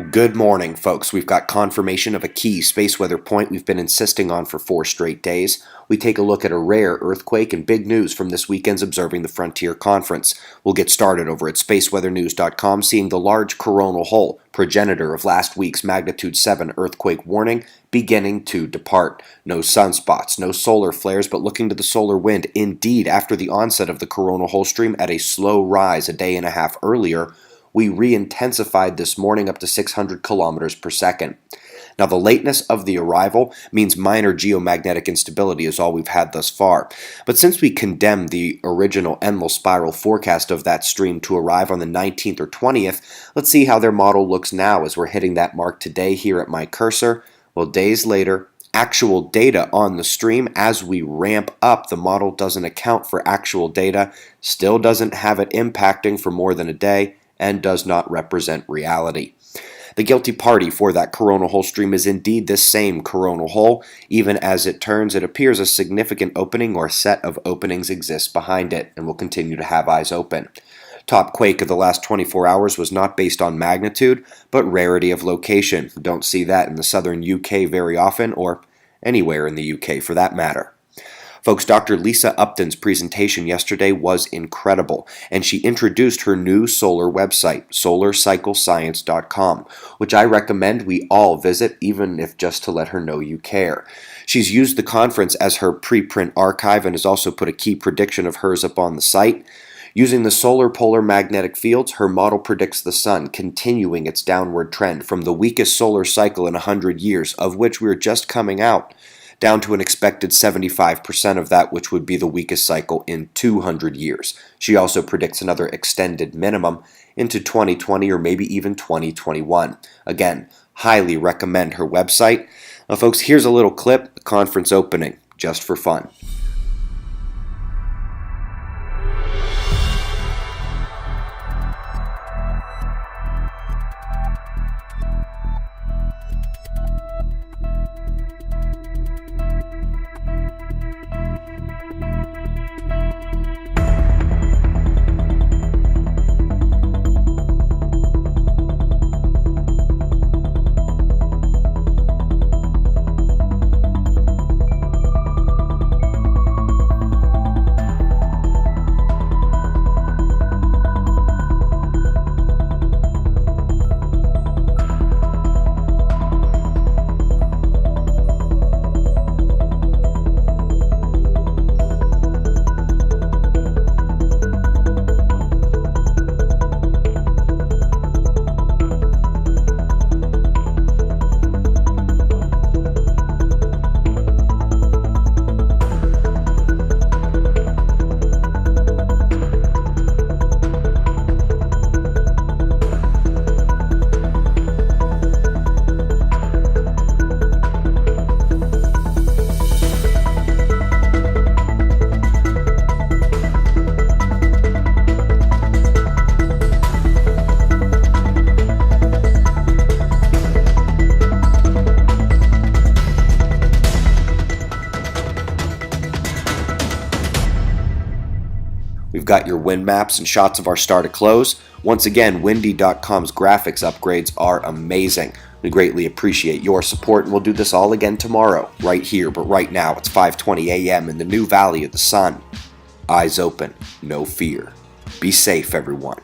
Good morning, folks. We've got confirmation of a key space weather point we've been insisting on for 4 straight days. We take a look at a rare earthquake and big news from this weekend's Observing the Frontier conference. We'll get started over at spaceweathernews.com, seeing the large coronal hole, progenitor of last week's magnitude 7 earthquake warning, beginning to depart. No sunspots, no solar flares, but looking to the solar wind. Indeed, after the onset of the coronal hole stream at a slow rise a day and a half earlier, we re-intensified this morning up to 600 kilometers per second. Now, the lateness of the arrival means minor geomagnetic instability is all we've had thus far. But since we condemned the original Enlil spiral forecast of that stream to arrive on the 19th or 20th, let's see how their model looks now as we're hitting that mark today here at my cursor. Well, days later, actual data on the stream as we ramp up, the model doesn't account for actual data, still doesn't have it impacting for more than a day, and does not represent reality. The guilty party for that coronal hole stream is indeed this same coronal hole. Even as it turns, it appears a significant opening or set of openings exists behind it, and will continue to have eyes open. Top quake of the last 24 hours was not based on magnitude, but rarity of location. Don't see that in the southern UK very often, or anywhere in the UK for that matter. Folks, Dr. Lisa Upton's presentation yesterday was incredible, and she introduced her new solar website, solarcyclescience.com, which I recommend we all visit, even if just to let her know you care. She's used the conference as her preprint archive and has also put a key prediction of hers up on the site. Using the solar polar magnetic fields, her model predicts the sun continuing its downward trend from the weakest solar cycle in 100 years, of which we're just coming out, down to an expected 75% of that, which would be the weakest cycle in 200 years. She also predicts another extended minimum into 2020 or maybe even 2021. Again, highly recommend her website. Now, folks, here's a little clip, the conference opening, just for fun. We've got your wind maps and shots of our star to close. Once again, windy.com's graphics upgrades are amazing. We greatly appreciate your support, and we'll do this all again tomorrow, right here. But right now, it's 5:20 a.m. in the new Valley of the Sun. Eyes open, no fear. Be safe, everyone.